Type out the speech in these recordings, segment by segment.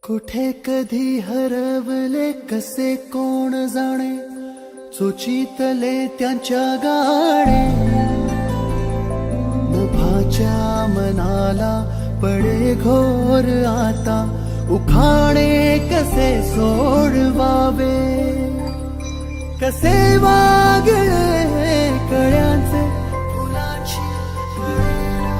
कुठे कधी हरवले कसे कोण जाणे, चोचीतले त्यांच्या गाणे. नभाच्या मनाला पडे घोर आता, उखाणे कसे सोडवावे. कसे वागळे कळ्यांचे फुलाची कळेना,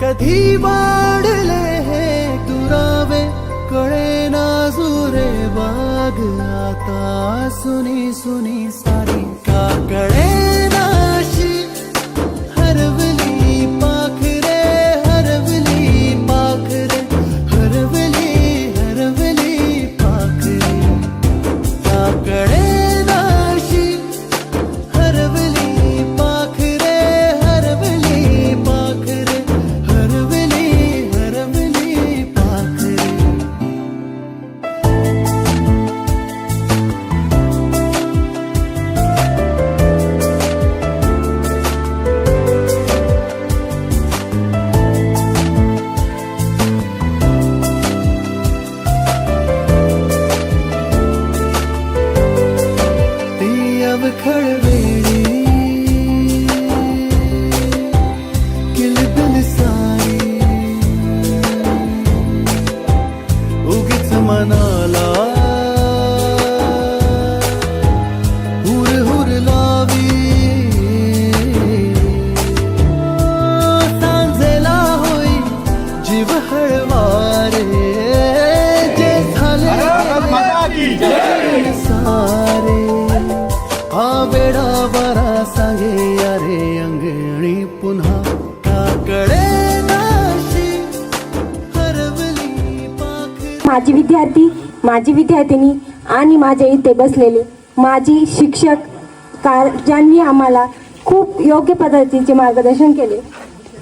कधी वाढले हे दुरावे कळेना जुरे बाग. आता सुनी सुनी सारी का कळेनाशी, हरवली पाखरे हरवली पाखरे हरवली हरवली पाखरे. का कळेनाशी, हरवली पाखरे हरवली पाखरे हरवली हरवली पाखरे. ती अवखळ वेळी किलबिल सारी, उगीच मनाला हुर हुर लावी. सांजेला होई जीव हळवारे, जे झाले सारे. हा वेडा बरा सांगे अरे अंगणी पुन्हा, का कळेनाशी, हरवली पाखरे. माझे विद्यार्थी, माझी विद्यार्थिनी आणि माझ्या इथे बसलेले माझी शिक्षक ज्यांनी आम्हाला खूप योग्य पद्धतीचे मार्गदर्शन केले.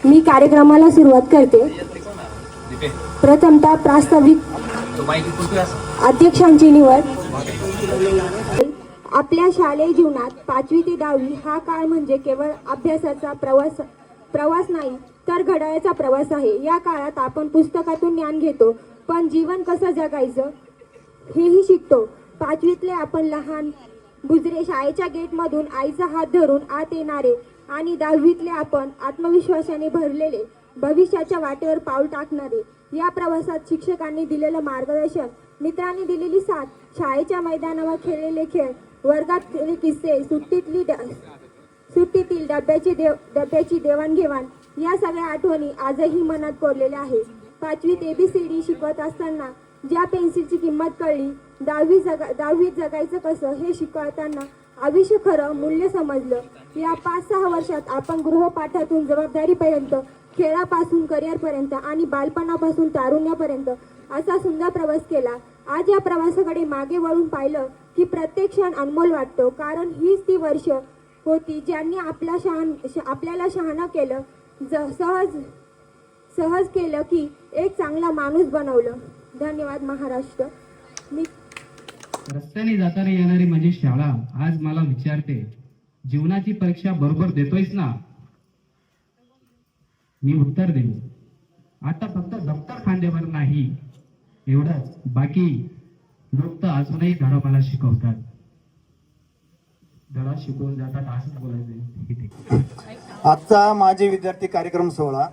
मी कार्यक्रमाला सुरुवात करते. प्रथमतः प्रास्ताविक अध्यक्षांची निवड. आपल्या शालेय जीवनात 5वी ते 10वी हा काळ म्हणजे केवळ अभ्यासाचा प्रवास नाही तर घड्याळाचा प्रवास आहे. या काळात आपण पुस्तकातून ज्ञान घेतो, पण जीवन कसं जगायचं हेही शिकतो. 5वीतले आपण लहान बुजरे शाळेच्या गेटमधून आईचा हात धरून आत येणारे, आणि 10वीतले आपण आत्मविश्वासाने भरलेले भविष्याच्या वाटेवर पाऊल टाकणारे. या प्रवासात शिक्षकांनी दिलेलं मार्गदर्शन, मित्रांनी दिलेली साथ, शाळेच्या मैदानावर खेळलेले खेळ, वर्गातले किस्से, सुट्टीतील डब्याची देवाणघेवाण, या सगळ्या आठवणी आजही मनात कोरलेल्या आहेत. 5वीत ABCD शिकवत असताना ज्या पेन्सिलची किंमत कळली, 10वीत जगायचं कसं हे शिकवताना आयुष्य खरं मूल्य समजलं. या 5-6 वर्षात आपण गृहपाठातून जबाबदारीपर्यंत, खेळापासून करिअरपर्यंत आणि बालपणापासून तारुण्यापर्यंत असा सुंदर प्रवास केला. आज या प्रवासाकडे मागे वळून पाहिलं की प्रत्येक क्षण अनमोल वाटतो, कारण हीच ती वर्ष होती ज्यांनी आपल्याला शहाणं केलं, सहज केलं की एक चांगला माणूस बनवलं. धन्यवाद महाराष्ट्र. मी रस्त्याने जाताना येणारी माझी शाळा आज मला विचारते, जीवनाची परीक्षा बरोबर देतोयस ना? मी उत्तर दिले, आता फक्त दप्तर खांद्यावर नाही एवढंच, बाकी लोक तर अजूनही धडा मला शिकवतात. धडा शिकवून जातात असंच बोलायचं. आजचा माझे विद्यार्थी कार्यक्रम सोहळा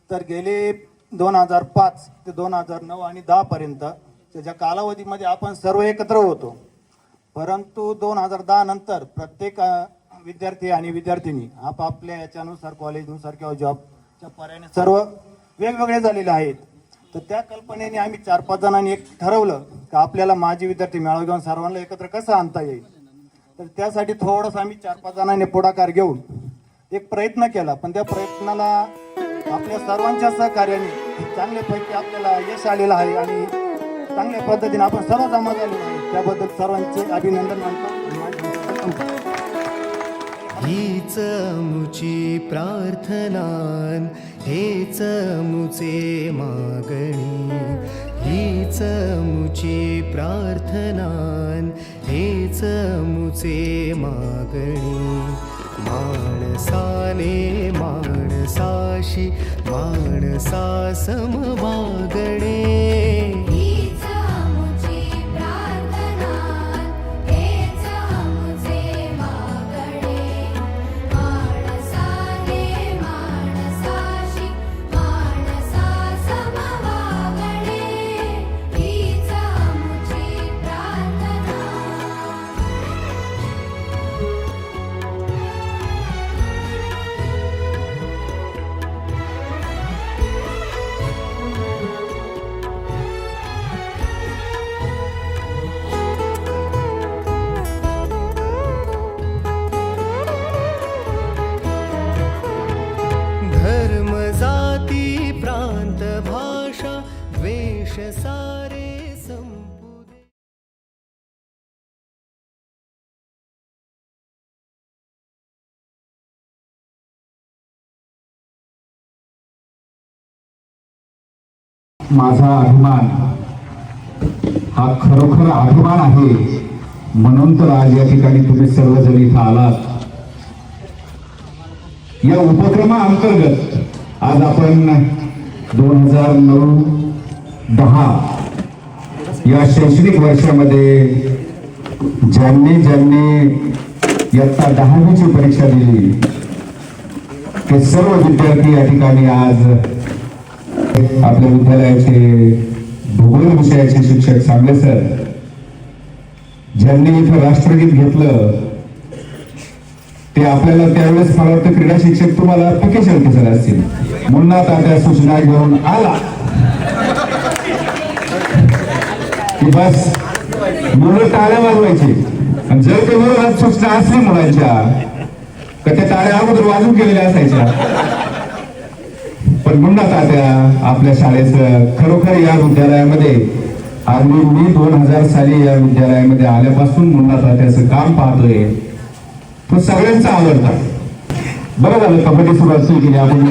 तर गेले 2005 ते 2009 आणि 10 पर्यंत ज्या कालावधीमध्ये आपण सर्व एकत्र होतो, परंतु 2010 नंतर प्रत्येक विद्यार्थी आणि विद्यार्थिनी आपापल्या याच्यानुसार, कॉलेजनुसार किंवा जॉबच्या पर्यायाने सर्व वेगवेगळे झालेले आहेत. तर त्या कल्पनेने आम्ही 4-5 जणांनी एक ठरवलं की आपल्याला माझे विद्यार्थी मेळावा घेऊन सर्वांना एकत्र कसं आणता येईल. तर त्यासाठी थोडंसं आम्ही 4-5 जणांनी पुढाकार घेऊन एक प्रयत्न केला, पण त्या प्रयत्नाला आपल्या सर्वांच्या सहकार्याने चांगल्यापैकी आपल्याला यश आलेलं आहे आणि चांगल्या पद्धतीने आपण सर्व जमा झालेलो आहे. त्याबद्दल सर्वांचे अभिनंदन मानतो. हीच मुची प्रार्थनान, हेच मुचे मागणी. हीच मुची प्रार्थनान, हेच मुचे मागणी. माणसाने माणसाशी माणसा सम वागणे हीच आमुची प्रार्थना, हेच आमुचे मागणे. माणसाने माणसाशी माणसा सम वागणे, हीच आमुची प्रार्थना. धर्म जाती प्रांत भाषा द्वेष सारे संपू दे. माझा अभिमान हा खरोखर अभिमान आहे. म्हणून तर आज या ठिकाणी तुम्ही सर्वजण इथं आलात. या उपक्रमाअंतर्गत आज आपण 2009-10 या शैक्षणिक वर्षामध्ये ज्यांनी इयत्ता 10वीची परीक्षा दिली ते सर्व विद्यार्थी या ठिकाणी आज आपल्या विद्यालयाचे भूगोल विषयाचे शिक्षक सांगले सर, ज्यांनी इथं राष्ट्रगीत घेतलं ते आपल्याला त्यावेळेस मला वाटतं क्रीडा शिक्षक तुम्हाला पिके शेळके सर असतील. मुन्ना तात्या सूचना घेऊन आला की बस मुलं टाळ्या वाजवायची, आणि जर ते विरोधात सूचना असली मुलांच्या तर त्या टाळ्या अगोदर वाजून गेलेल्या असायच्या. पण मुन्ना तात्या आपल्या शाळेचं खरोखर या विद्यालयामध्ये आणि मी 2000 साली या विद्यालयामध्ये आल्यापासून मुन्ना तात्याचं काम पाहतोय. तो सगळ्यांचा आवडता. बरं झालं कबड्डी सुरुवात केली आपण.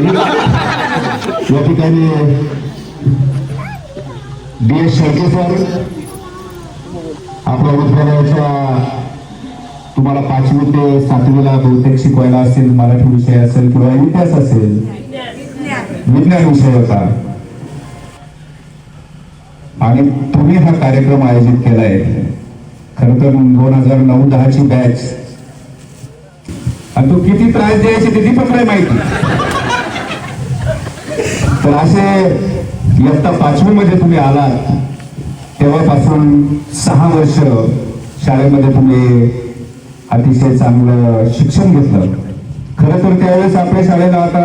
या ठिकाणी DS शेळके सर आपल्या विद्यालयाच्या तुम्हाला 5वी ते 7वीला बहुतेक शिकवायला असेल, मराठी विषय असेल किंवा इतिहास असेल, विज्ञान विषय होता. आणि तुम्ही हा कार्यक्रम आयोजित केलाय. खरं तर 2009-10 ची बॅच, आणि तो किती त्रास द्यायचे ते पण नाही माहिती. तर असे इयत्ता 5वी मध्ये तुम्ही आलात तेव्हापासून 6 वर्ष शाळेमध्ये तुम्ही अतिशय चांगलं शिक्षण घेतलं. खरं तर त्यावेळेस आपल्या शाळेला आता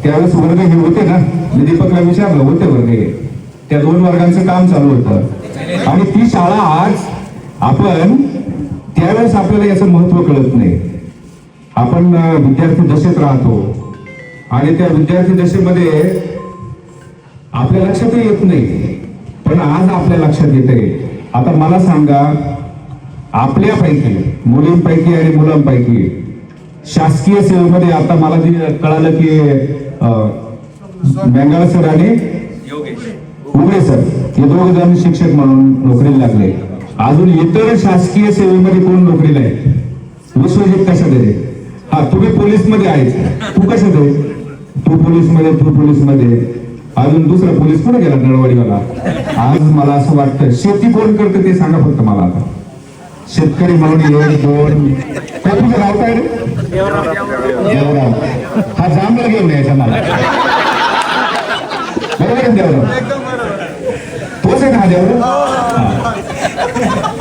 त्यावेळेस वर्ग हे होते ना, मी दीपकला विचारलं होते वर्ग हे, त्या 2 वर्गांचं काम चालू होतं. आणि ती शाळा आज आपण त्यावेळेस आपल्याला याचं महत्व कळत नाही. आपण विद्यार्थी दशेत राहतो आणि त्या विद्यार्थी दशेमध्ये आपल्या लक्षातही येत नाही, पण आज आपल्या लक्षात येते. आता मला सांगा, आपल्यापैकी मुलींपैकी आणि मुलांपैकी शासकीय सेवेमध्ये आता मला जे कळालं की बेंगाळ सर आणि उगळे सर हे 2 जण शिक्षक म्हणून नोकरीला लागले. अजून इतर शासकीय सेवेमध्ये कोण नोकरीला आहे? विश्वजित कशात आहे? हा, तुम्ही पोलीस मध्ये आहेस. तू कशात आहे? तू पोलीस मध्ये. अजून दुसरा पोलीस कुठे गेला? नळवाडीवाला. आज मला असं वाटतं शेती कोण करतं ते सांगा फक्त मला. आता शेतकरी म्हणून 1, 2 काय तुझं नाव काय रे? देवराव. हा जांभळा घेऊन यायचा मला. बरोबर आहे देवराव? तोच आहे ना हा देवराव?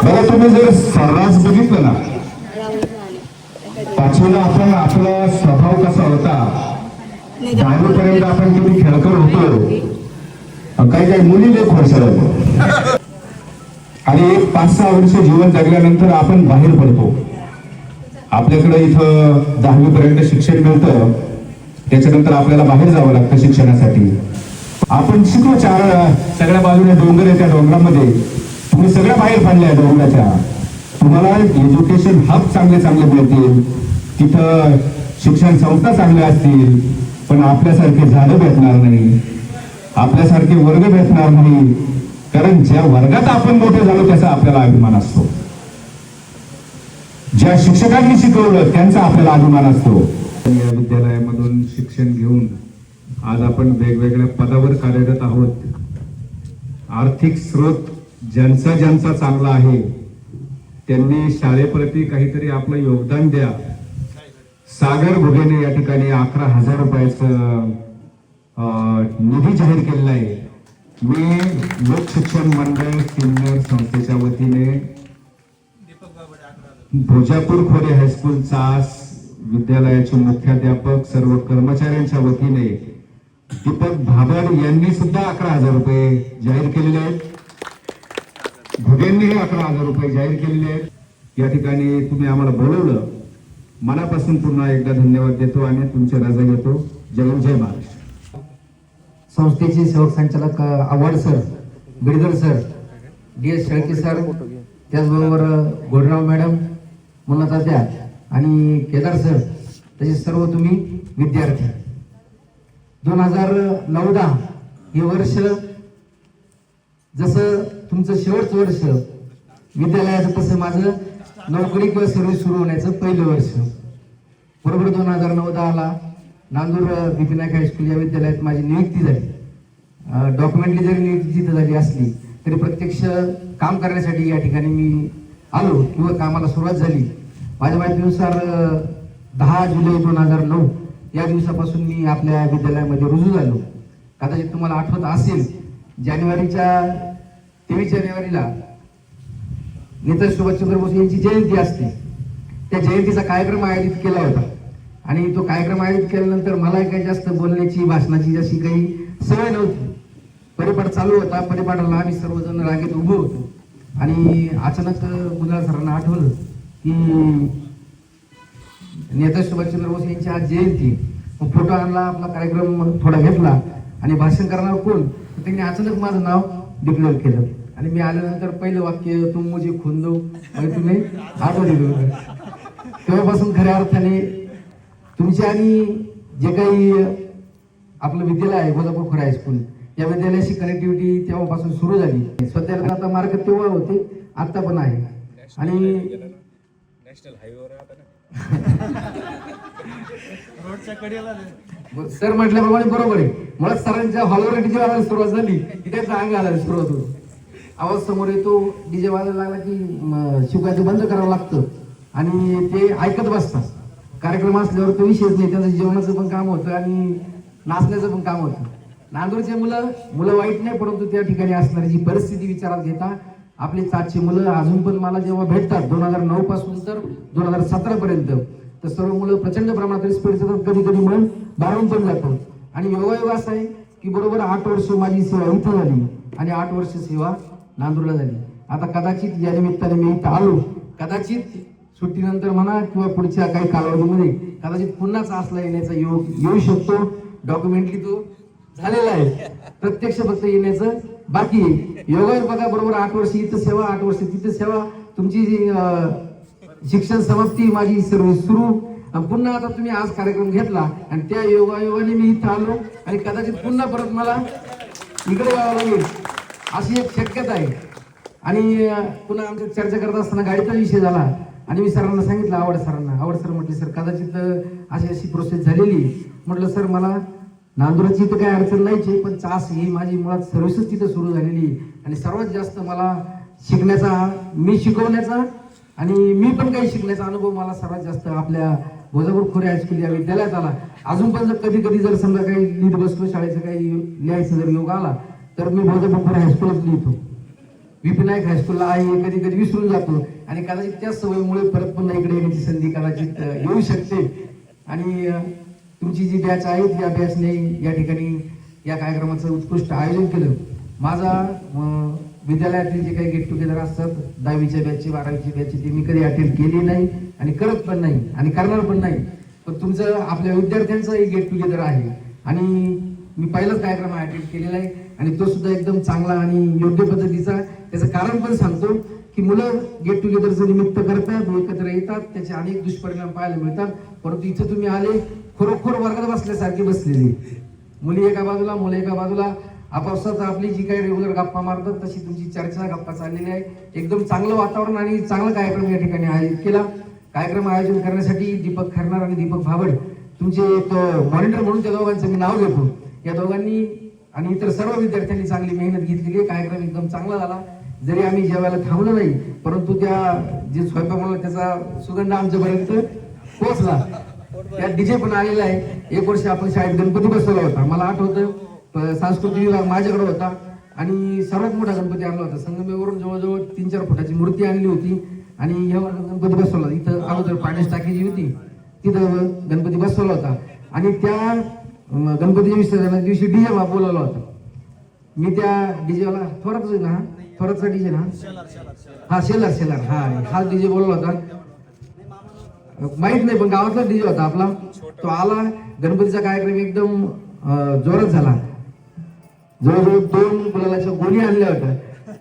बघा, तुम्ही जर सर्रास बघितलं ना 5वीला आपण आपला स्वभाव कसा होता, 10वी पर्यंत आपण किती खेळकर होतो. काही मुली लय खोडसाळ होतो. आणि 5-6 वर्ष जीवन जगल्यानंतर आपण बाहेर पडतो. आपल्याकडे इथं 10वी पर्यंत शिक्षण मिळतं, त्याच्यानंतर आपल्याला बाहेर जावं लागतं शिक्षणासाठी. आपण शिकलो सगळ्या बाजूने डोंगर आहे, त्या डोंगरामध्ये तुम्ही सगळ्या बाहेर पडल्या डोंगराच्या. तुम्हाला एज्युकेशन हब चांगले मिळतील, तिथं शिक्षण संस्था चांगल्या असतील, पण आपल्यासारखे झाडं भेटणार नाही, आपल्यासारखे वर्ग भेटणार नाही. कारण ज्या वर्गात आपण मोठे झालो त्याचा आपल्याला अभिमान असतो. ज्या शिक्षकांनी शिकवलं त्यांचा आपल्याला अभिमान असतो. या विद्यालयामधून शिक्षण घेऊन आज आपण वेगवेगळ्या पदावर कार्यरत आहोत. आर्थिक स्रोत ज्यांचा ज्यांचा चांगला आहे त्यांनी शाळेप्रती काहीतरी आपलं योगदान द्या. सागर भुगेने या ठिकाणी 11,000 रुपयाचं निधी जाहीर केलेला आहे. मी लोकशिक्षण मंडळ सिनियर संस्थेच्या वतीने भोजापूर खोरे हायस्कूलचा विद्यालयाचे मुख्याध्यापक सर्व कर्मचाऱ्यांच्या वतीने दीपक भाबड यांनी सुद्धा 11,000 रुपये जाहीर केलेले आहेत. भुगेंनीही 11,000 रुपये जाहीर केलेले आहेत. या ठिकाणी तुम्ही आम्हाला बोलवलं, मनापासून पुन्हा एकदा धन्यवाद देतो आणि तुमचे रजा घेतो. जय महाराष्ट्र. संस्थेचे सेवक संचालक Awhad sir, Bidkar sir, DS Shelke sir, त्याचबरोबर गोडराव मॅडम, मुन्नातात्या आणि केदार सर, तसेच सर्व तुम्ही विद्यार्थी. 2009-10 हे वर्ष जसं तुमचं शेवटचं वर्ष विद्यालयाचं, तसं माझं नोकरी किंवा सर्व्हिस सुरू होण्याचं पहिलं वर्ष. बरोबर 2009-10ला नांदूर BP नाईक हायस्कूल या विद्यालयात माझी नियुक्ती झाली. डॉक्युमेंटली जरी नियुक्ती तिथं झाली असली तरी प्रत्यक्ष काम करण्यासाठी या ठिकाणी मी आलो किंवा कामाला सुरुवात झाली. माझ्या माहितीनुसार 10 जुलै 2009 या दिवसापासून मी आपल्या विद्यालयामध्ये रुजू झालो. कदाचित तुम्हाला आठवत असेल, 23 जानेवारीला नेताजी सुभाषचंद्र बोस यांची जयंती असते. त्या जयंतीचा कार्यक्रम आयोजित केला होता आणि तो कार्यक्रम आयोजित केल्यानंतर मला काही जास्त बोलण्याची, भाषणाची जशी काही सवय नव्हती. परिपाठ चालू होता. परिपाठाला आम्ही सर्वजण रांगेत उभे होतो आणि अचानक गुंजाळ सरांना आठवलं की नेताजी सुभाषचंद्र बोस यांची आज जयंती. फोटो आणला, आपला कार्यक्रम थोडा घेतला आणि भाषण करणार कोण, त्यांनी अचानक माझं नाव डिक्लेअर केलं आणि मी आल्यानंतर पहिलं वाक्य, तुम मुझे खून दो आणि तुम्ही आठवणी देऊ. तेव्हापासून खऱ्या अर्थाने तुमचे आणि जे काही आपलं विद्यालय आहे भोजापूर खोरे हायस्कूल या विद्यालयाची कनेक्टिव्हिटी तेव्हापासून सुरू झाली. स्वतःला आता मार्ग तेव्हा होते, आता पण आहे. आणि नॅशनल हायवेवर सर म्हटल्याप्रमाणे बरोबर आहे. मला सरांच्या हॉलवर डीजे वाजायला सुरुवात झाली की त्याचा अंग घालायला सुरुवात होतो. आवाज समोर येतो, डीजे वाजायला लागला की शिकायचं बंद करावं लागतं आणि ते ऐकत बसतात. कार्यक्रम असल्यावर तो विषयच नाही, त्यांचं जेवणाचं पण काम होतं आणि नाचण्याचं पण काम होतं. नांदूरचे मुलं वाईट नाही, परंतु त्या ठिकाणी असणारी जी परिस्थिती विचारात घेता आपली 700 मुलं अजून पण मला जेव्हा भेटतात 2009 पासून तर 2017 पर्यंत, तर सर्व मुलं प्रचंड प्रमाणात रिस्पेक्ट देतात. कधी कधी मन बाळून पण जातो आणि योगायोग असा आहे की बरोबर 8 वर्ष माझी सेवा इथं झाली आणि 8 वर्ष सेवा नांदूरला झाली. आता कदाचित या निमित्ताने मी इथं आलो, कदाचित सुट्टीनंतर म्हणा किंवा पुढच्या काही कालावधीमध्ये कदाचित पुन्हा चासला येण्याचा योग येऊ शकतो. डॉक्युमेंटली तो झालेला आहे, प्रत्यक्ष फक्त येण्याचं बाकी आहे. योगायोग बघा, बरोबर 8 वर्ष इथं सेवा, 8 वर्ष तिथं सेवा, तुमची शिक्षण समाप्ती, माझी सर्व्हिस सुरू, पुन्हा आता तुम्ही आज कार्यक्रम घेतला आणि त्या योगायोगाने मी इथं आलो आणि कदाचित पुन्हा परत मला इकडे यावं लागेल अशी एक शक्यता आहे. आणि पुन्हा आमच्या चर्चा करत असताना गाडीचा विषय झाला आणि मी सरांना सांगितलं, आवड सर म्हटले, सर कदाचित अशी प्रोसेस झालेली. म्हटलं सर मला नांदुराची तर काही अडचण नाहीच, पण चास ही माझी मुळात सर्व्हिसच तिथं सुरू झालेली आणि सर्वात जास्त मला शिकण्याचा, मी शिकवण्याचा आणि मी पण काही शिकण्याचा अनुभव मला सर्वात जास्त आपल्या भोजापूर खोरे हायस्कूल या विद्यालयात आला. अजून पण जर कधी जर समजा काही लिहित बसलो, शाळेचं काही लिहायचं जर योग आला तर मी भोजापूर खोरे हायस्कूलच लिहितो. BP नाईक हायस्कूलला आहे कधी विसरून जातो आणि कदाचित त्या सवयीमुळे परत पुन्हा इकडे येण्याची संधी कदाचित येऊ शकते. आणि तुमची जी बॅच आहे त्या बॅचने या ठिकाणी या कार्यक्रमाचं उत्कृष्ट आयोजन केलं. माझा विद्यालयातील जे काही गेट टुगेदर असतात 10वीच्या बॅचचे 12वीच्या बॅचचे, ते मी कधी अटेंड केली नाही आणि करत पण नाही आणि करणार पण नाही. पण तुमचं आपल्या विद्यार्थ्यांचं एक गेट टुगेदर आहे आणि मी पहिलाच कार्यक्रम अटेंड केलेला आहे आणि तो सुद्धा एकदम चांगला आणि योग्य पद्धतीचा. त्याचं कारण पण सांगतो की मुलं गेट टुगेदरचं निमित्त करतात, एकत्र येतात, त्याचे अनेक दुष्परिणाम पाहायला मिळतात. परंतु इथं तुम्ही आले, खरोखर वर्गात बसल्यासारखी बसलेली, मुली एका बाजूला, मुलं एका बाजूला, आपापसात आपली जी काही रेग्युलर गप्पा मारतात तशी तुमची चर्चा गप्पा चाललेली आहे. एकदम चांगलं वातावरण आणि चांगला कार्यक्रम या ठिकाणी आयोजित केला. कार्यक्रम आयोजन करण्यासाठी दीपक खरणार आणि दीपक भाबड तुमचे एक मॉनिटर म्हणून त्या दोघांचं मी नाव घेतो. या दोघांनी आणि इतर सर्व विद्यार्थ्यांनी चांगली मेहनत घेतलेली आहे. कार्यक्रम एकदम चांगला झाला. जरी आम्ही जेवायला थांबलो नाही, परंतु त्या जे स्वयंपाक बनवला त्याचा सुगंध आमच्यापर्यंत पोहोचला. त्यात डीजे पण आलेला आहे. एक वर्ष आपण शाळेत गणपती बसवला होता. मला आठवतं सांस्कृतिक विभाग माझ्याकडे होता आणि सर्वात मोठा गणपती आणला होता. संगमेवरून जवळजवळ 3-4 फुटाची मूर्ती आणली होती आणि या वर्गात गणपती बसवला. इथं अगोदर पाण्याची टाकी जी होती तिथं गणपती बसवला होता आणि त्या गणपतीच्या विसर्जनाच्या दिवशी डीजे बोलवला होता. मी त्या डीजेला थोरातचा डीजे ना, हा शेलार हा डीजे बोलवला होता. माहित नाही पण गावातला डीजे होता आपला. तो आला. गणपतीचा कार्यक्रम एकदम जोरात झाला. जवळजवळ 2 गुलालाच्या गोणी आणल्या होत्या.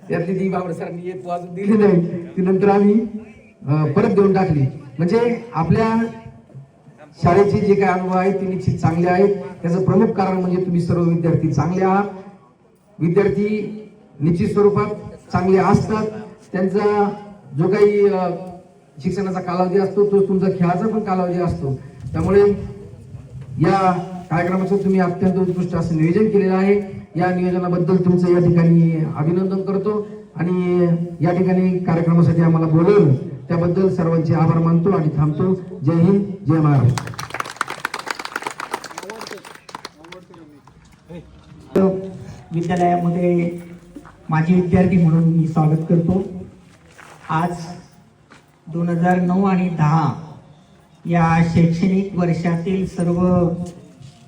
त्यातली ती बाबा सरांनी एक वाजून दिली नाही, ती नंतर आम्ही परत देऊन टाकली. म्हणजे आपल्या शाळेचे जे काही अनुभव आहेत ते निश्चित चांगले आहेत. त्याचं प्रमुख कारण म्हणजे तुम्ही सर्व विद्यार्थी चांगले आहात. विद्यार्थी निश्चित स्वरूपात चांगले असतात. त्यांचा जो काही शिक्षणाचा कालावधी असतो तो तुमचा खेळाचा पण कालावधी असतो. त्यामुळे या कार्यक्रमाचं तुम्ही अत्यंत उत्कृष्ट असं नियोजन केलेलं आहे. या नियोजनाबद्दल तुमचं या ठिकाणी अभिनंदन करतो आणि या ठिकाणी कार्यक्रमासाठी आम्हाला बोलवलं त्याबद्दल सर्वांचे आभार मानतो आणि थांबतो. जय हिंद, जय महाराष्ट्र. विद्यालयामध्ये माजी विद्यार्थी म्हणून मी स्वागत करतो. आज 2009 आणि 10 या शैक्षणिक वर्षातील सर्व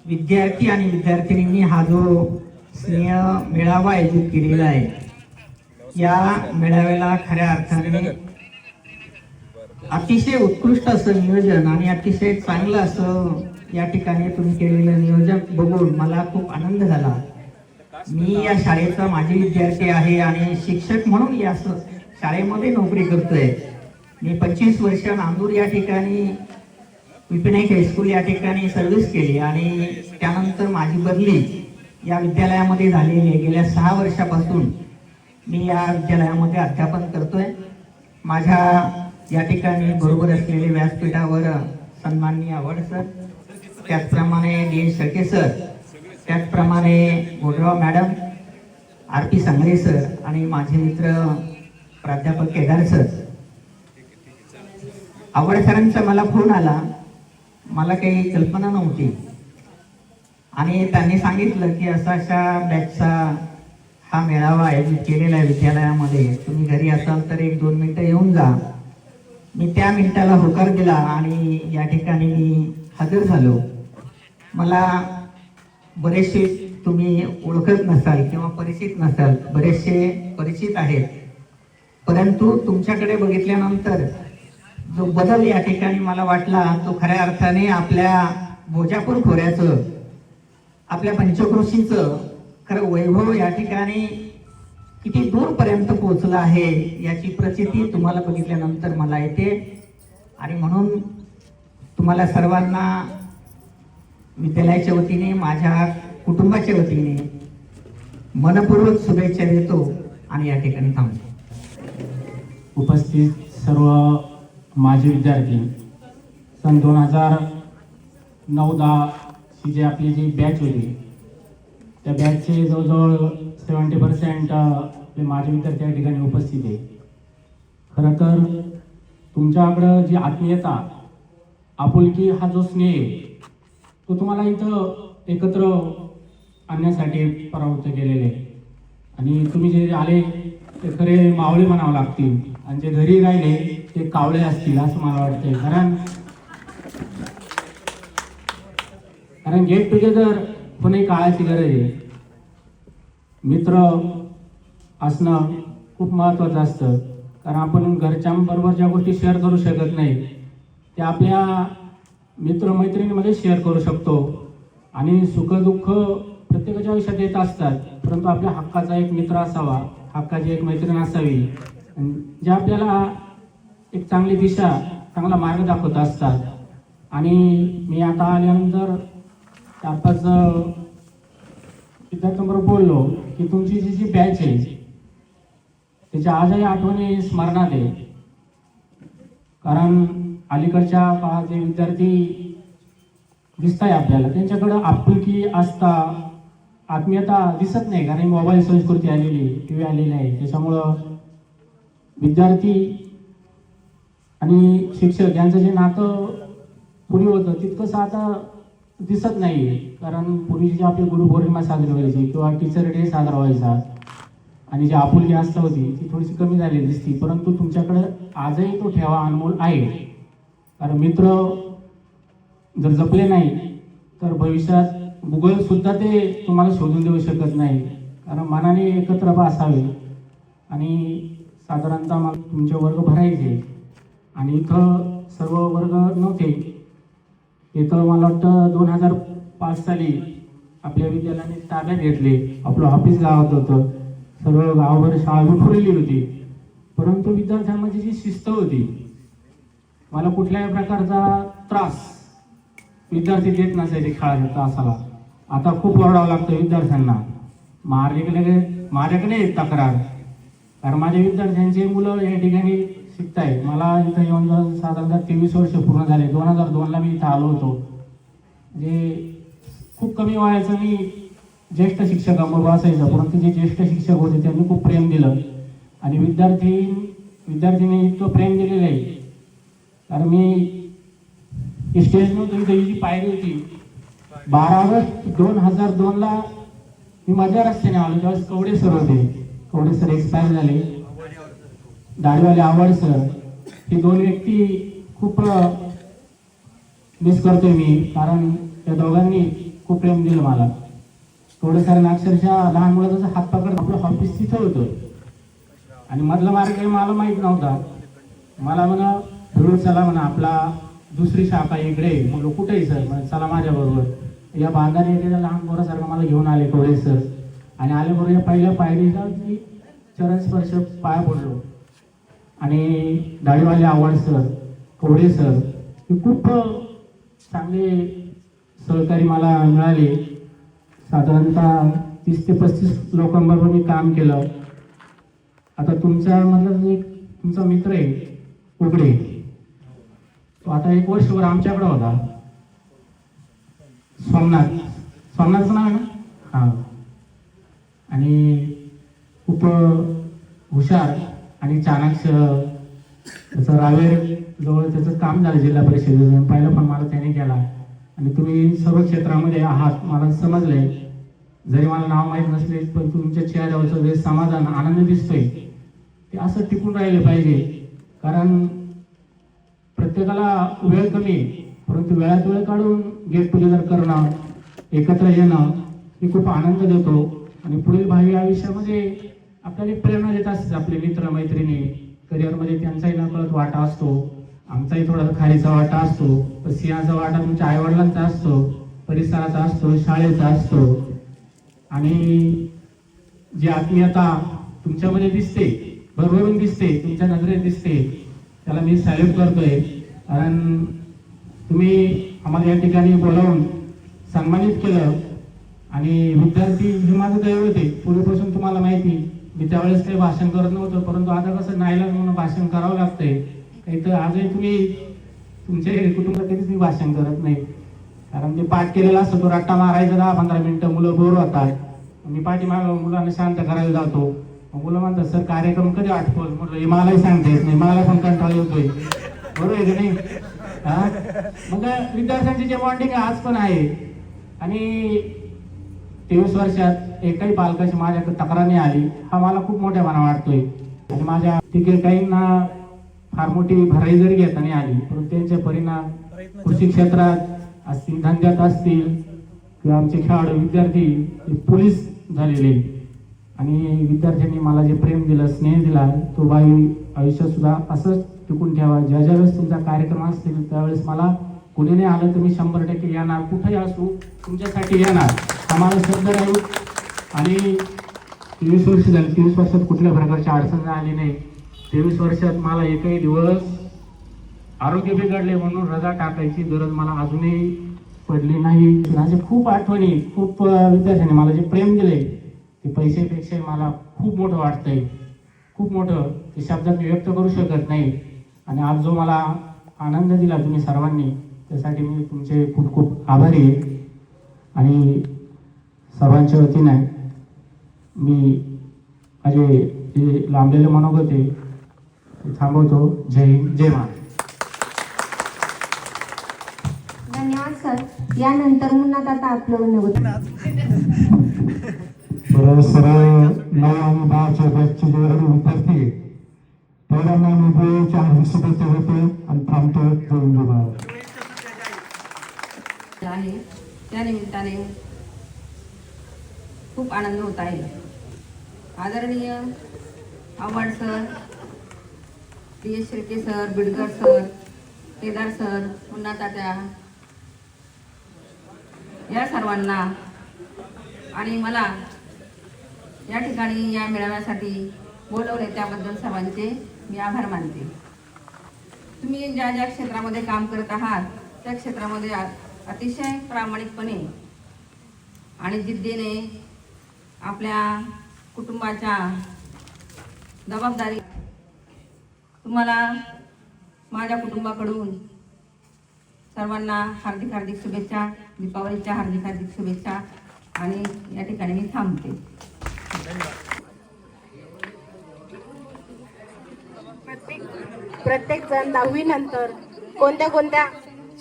विद्यार्थी आणि विद्यार्थिनींनी हा जो स्नेह मेळावा आयोजित केलेला आहे, या मेळाव्याला खऱ्या अर्थाने अतिशय उत्कृष्ट असं नियोजन आणि अतिशय चांगलं असं या ठिकाणी तुम्ही केलेलं नियोजन बघून मला खूप आनंद झाला. मी या शाळेचा माजी विद्यार्थी आहे आणि शिक्षक म्हणून या शाळेमध्ये नोकरी करतोय. मी 25 वर्ष नांदूर या ठिकाणी विपिनाईक हायस्कूल या ठिकाणी सर्व्हिस केली आणि त्यानंतर माझी बदली या विद्यालयामध्ये झालेली आहे. गेल्या 6 वर्षापासून मी या विद्यालयामध्ये अध्यापन करतोय. माझ्या या ठिकाणी बरोबर असलेले व्यासपीठावर सन्माननीय आवड सर, त्याचप्रमाणे डी शेळके सर, त्याचप्रमाणे गोडराव मॅडम, आरपी सांगळे सर आणि माझे मित्र प्राध्यापक केदार सर. आवड सरांचा मला फोन आला. मला काही कल्पना नव्हती आणि त्यांनी सांगितलं की अशा बॅचचा हा मेळावा आयोजित केलेला आहे विद्यालयामध्ये, तुम्ही घरी असाल तर 1-2 मिनिटं येऊन जा. मी त्या मिनिटाला होकार दिला आणि या ठिकाणी मी हजर झालो. मला बरेचसे तुम्ही ओळखत नसाल किंवा परिचित नसाल, बरेचसे परिचित आहेत, परंतु तुमच्याकडे बघितल्यानंतर जो बदल या ठिकाणी मला वाटला तो खऱ्या अर्थाने आपल्या भोजापूर खोऱ्याचं, आपल्या पंचक्रोशीचं खरं वैभव या ठिकाणी किती दूरपर्यंत पोहोचलं आहे याची प्रचिती तुम्हाला बघितल्यानंतर मला येते. आणि म्हणून तुम्हाला सर्वांना विद्यालयाच्या वतीने, माझ्या कुटुंबाच्या वतीने मनपूर्वक शुभेच्छा देतो आणि या ठिकाणी थांबतो. उपस्थित सर्व माजी विद्यार्थी, सन 2009-10 ही जी आपली जी बॅच होती त्या बॅचचे जवळजवळ 70% आपले माजी विद्यार्थी या ठिकाणी उपस्थित आहे. खरं तर तुमच्याकडं जी आत्मीयता, आपुलकी, हा जो स्नेह तो तुम्हाला इथं एकत्र आणण्यासाठी परावृत्त केलेले आहे. आणि तुम्ही जे आले ते खरे मावळे म्हणावं लागतील आणि जे घरी राहिले ते कावळे असतील असं मला वाटतंय. कारण गेट टुगेदर होणे काळाची गरज आहे. मित्र असणं खूप महत्त्वाचं असतं, कारण आपण घरच्यांबरोबर ज्या गोष्टी शेअर करू शकत नाही त्या आपल्या मित्रमैत्रिणीमध्ये शेअर करू शकतो. आणि सुखदुःख प्रत्येकाच्या आयुष्यात येत असतात, परंतु आपल्या हक्काचा एक मित्र असावा, हक्काची एक मैत्रीण असावी, जे आपल्याला एक चांगली दिशा, चांगला मार्ग दाखवत असतात. आणि मी आता आल्यानंतर 4-5 विद्यार्थ्यांबरोबर बोललो की तुमची जी बॅच आहे त्याच्या आजही आठवणी स्मरणात आहे. कारण अलीकडच्या काळात जे विद्यार्थी दिसत आहे आपल्याला त्यांच्याकडं आपुलकी, आस्था आत्मीयता दिसत नाही, कारण मोबाईल संस्कृती आलेली, टी व्ही आलेली आहे. त्याच्यामुळं विद्यार्थी आणि शिक्षक यांचं जे नातं पूर्वी होतं तितकंसं आता दिसत नाही. कारण पूर्वी जे आपली गुरुपौर्णिमा साजरी व्हायची किंवा टीचर डे साजरा व्हायचा आणि जी आपुलकी आस्था होती ती थोडीशी कमी झालेली दिसती. परंतु तुमच्याकडे आजही तो ठेवा अनमोल आहे. कारण मित्र जर जपले नाही तर भविष्यात गुगल सुद्धा ते तुम्हाला शोधून देऊ शकत नाही. कारण मनाने एकत्र असावे. आणि साधारणतः मला तुमचे वर्ग भरायचे आणि इथं सर्व वर्ग नव्हते. इथं मला वाटतं 2005 साली आपल्या विद्यालयाने ताब्यात घेतले. आपलं ऑफिस गावात होतं, सर्व गावावर शाळा विखुरलेली होती. परंतु विद्यार्थ्यांमध्ये जी शिस्त होती, मला कुठल्याही प्रकारचा त्रास विद्यार्थी देत नसायचे खेळाच्या तासाला. आता खूप ओरडावं लागतं विद्यार्थ्यांना. माझ्याकडे एक तक्रार, कारण माझ्या विद्यार्थ्यांची मुलं या ठिकाणी शिकताय. मला इथं येऊन जाऊन साधारणतः 23 वर्ष पूर्ण झाले. 2002ला मी इथं आलो होतो. म्हणजे खूप कमी वयाचं मी ज्येष्ठ शिक्षकांबरोबर असायचं, परंतु जे ज्येष्ठ शिक्षक होते त्यांनी खूप प्रेम दिलं आणि विद्यार्थीने इतकं प्रेम दिलेलं आहे. कारण मी स्टेज नव्हतं, इथं ही जी पायरी होती, 12 ऑगस्ट 2002ला मी माझ्या रस्त्याने आलो. त्यावेळेस कवडे सर होते. कवडे सर एक्सपायर झाले. दाढीवाले आवड सर, ही दोन व्यक्ती खूप मिस करतोय मी, कारण त्या दोघांनी खूप प्रेम दिलं मला. कवडे सरांना अक्षरशः लहान मुलाचा हात पकड, आपलं ऑफिस तिथं होतं आणि मधला मार्ग काही मला माहीत नव्हता. मला म्हणा फिरून चला म्हणा, आपला दुसरी शाखा इकडे. म्हणलो कुठेही सर, म्हणजे चला माझ्याबरोबर. या बांधाने एखाद्या लहान पोरासारखं मला घेऊन आले कवडे सर आणि आल्याबरोबर या पहिल्या पायरीला मी चरणस्पर्श पाया पडलो. आणि दाढीवाले आवड सर, कवडे सर हे खूप चांगले सहकारी मला मिळाले. साधारणतः 30 ते 35 लोकांबरोबर मी काम केलं. आता तुमच्यामधला एक तुमचा मित्र आहे उघडे, तो आता 1 वर्षभर आमच्याकडे होता. सोमनाथचं नाव आहे ना? हां. आणि खूप हुशार आणि चाणाक्ष. त्याचं रावेर जवळ त्याचं काम झालं जिल्हा परिषदेचं, पहिलं पण मला त्याने केला. आणि तुम्ही सर्व क्षेत्रामध्ये आहात मला समजलंय. जरी मला नाव माहीत नसले पण तुमच्या चेहऱ्यावरचं जे समाधान आनंद दिसतोय ते असं टिकून राहिले पाहिजे. कारण प्रत्येकाला वेळ कमी आहे, परंतु वेळात वेळ काढून गेट टुगेदर करणं, एकत्र येणं हे खूप आनंद देतो. आणि पुढील भावी आयुष्यामध्ये आपल्याला प्रेरणा देत असते. आपले मित्र मैत्रिणी करिअरमध्ये त्यांचाही नकळत वाटा असतो, आमचाही थोडासा खारीचा वाटा असतो, सिंहाचा वाटा तुमच्या आईवडिलांचा असतो, परिसराचा असतो, शाळेचा असतो. आणि जी आत्मीयता तुमच्यामध्ये दिसते, भरभरून दिसते, तुमच्या नजरेत दिसते, त्याला मी सॅल्यूट करतोय. कारण तुम्ही आम्हाला या ठिकाणी बोलावून सन्मानित केलं. आणि विद्यार्थी हे माझं दैव होते पूर्वीपासून, तुम्हाला माहिती. मी त्यावेळेस काही भाषण करत नव्हतं, परंतु आता कसं नाईलाज म्हणून भाषण करावं लागतंय. काही तर आजही तुम्ही तुमच्या कुटुंबात कधीच मी भाषण करत नाही, कारण ते पाठ केलेला असतो, तो रट्टा मारायचा 10-15 मिनिटं, मुलं बोर होतात. मी पाठीमागं मुलांना शांत करायला जातो. मुलं म्हणतात सर कार्यक्रम कधी आठवल. म्हटलं हे मलाही सांगता येत नाही, मला पण कंटाळा येतोय. बरोबर आहे की नाही? मग विद्यार्थ्यांची जे बॉन्डिंग आज पण आहे. आणि 23 वर्षात एकही पालकाची माझ्याकडे तक्रार नाही आली, हा मला खूप मोठ्यापणा वाटतोय. आणि माझ्या तिथे काहींना फार मोठी भराई जरी घेता नाही आली, परंतु त्यांचे परिणाम कृषी क्षेत्रात असतील, धंद्यात असतील, किंवा आमचे खेळाडू विद्यार्थी पोलीस झालेले. आणि विद्यार्थ्यांनी मला जे प्रेम दिलं, स्नेह दिला, तो भावी आयुष्यात सुद्धा असंच टिकून ठेवा. ज्या वेळेस तुमचा कार्यक्रम असतील त्यावेळेस मला कोणी नाही आलं तर मी 100% येणार, कुठेही असू तुमच्यासाठी येणार, आम्हाला शब्द राहील. आणि 23 वर्ष झाली, 23 वर्षात कुठल्या प्रकारची अडचण आली नाही. 23 वर्षात मला एकही दिवस आरोग्य बिघडले म्हणून रजा टाकायची गरज मला अजूनही पडली नाही. माझे खूप आठवणी, खूप विद्यार्थ्यांनी मला जे प्रेम दिले ते पैशापेक्षा मला खूप मोठं वाटतंय, खूप मोठं. ते शब्दात मी व्यक्त करू शकत नाही. आणि आज जो मला आनंद दिला तुम्ही सर्वांनी, त्यासाठी मी तुमचे खूप खूप आभारी आहे. आणि सर्वांच्या वतीने मी माझे जे लांबलेले मनोगत आहे ते थांबवतो. जय हिंद, जय महाराष्ट्र. धन्यवाद सर. यानंतर मुन्नात आता आपलं नवत बरं, सर्व 9 आणि 10च्या बॅचचे जे विद्यार्थी आहेत, पहिल्यांदा मी चार शुभेच्छा देतो आणि थांबतो. जय हिंद, जय महाराष्ट्र. आहे त्या निमित्ताने खूप आनंद होत आहे. आदरणीय Awhad sir, DS. Shelke sir, Bidkar sir, Kedar sir, Munna Tatya या सर्वांना आणि मला या ठिकाणी या मेळाव्यासाठी बोलवले त्याबद्दल सर्वांचे मी आभार मानते. तुम्ही ज्या ज्या क्षेत्रामध्ये काम करत आहात त्या क्षेत्रामध्ये अतिशय प्रामाणिकपणे आणि जिद्दीने आपल्या कुटुंबाच्या जबाबदारी तुम्हाला माझ्या कुटुंबाकडून सर्वांना हार्दिक हार्दिक शुभेच्छा. दीपावलीच्या हार्दिक हार्दिक शुभेच्छा. आणि या ठिकाणी मी थांबते. प्रत्येक जण 10वी नंतर कोणत्या कोणत्या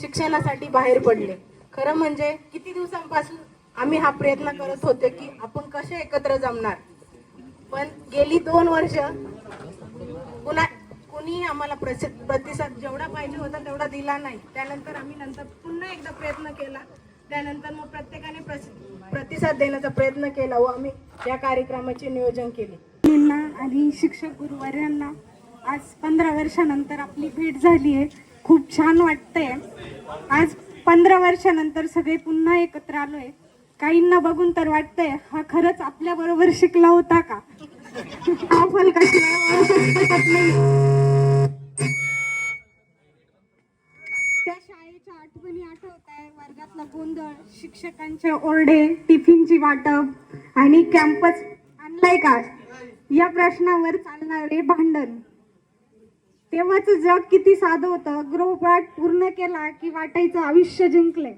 शिक्षणासाठी बाहेर पडले. खरं म्हणजे किती दिवसांपासून आम्ही हा प्रयत्न करत होतो की आपण कसे एकत्र जमणार, पण गेली 2 वर्ष कुणी आम्हाला प्रतिसाद जेवढा पाहिजे होता तेवढा दिला नाही. त्यानंतर आम्ही पुन्हा एकदा प्रयत्न केला. त्यानंतर मग प्रत्येकाने प्रतिसाद देण्याचा प्रयत्न केला व आम्ही या कार्यक्रमाचे नियोजन केले. आणि शिक्षक गुरुवर्यांना आज 15 वर्षानंतर आपली भेट झाली आहे. खूप छान वाटतंय. आज 15 वर्षानंतर सगळे पुन्हा एकत्र आलोय. काहींना बघून तर वाटतंय हा खरंच आपल्या बरोबर शिकला होता का. आपण त्या शाळेच्या आठवणी आठवताय. वर्गातला गोंधळ, शिक्षकांचे ओरडे, टिफिनची वाटप आणि कॅम्पस आणलाय का या प्रश्नावर चालणारे भांडण. तेव्हाच जग किती साधं होतं. गृहपाठ पूर्ण केला की वाटायचं आयुष्य जिंकले.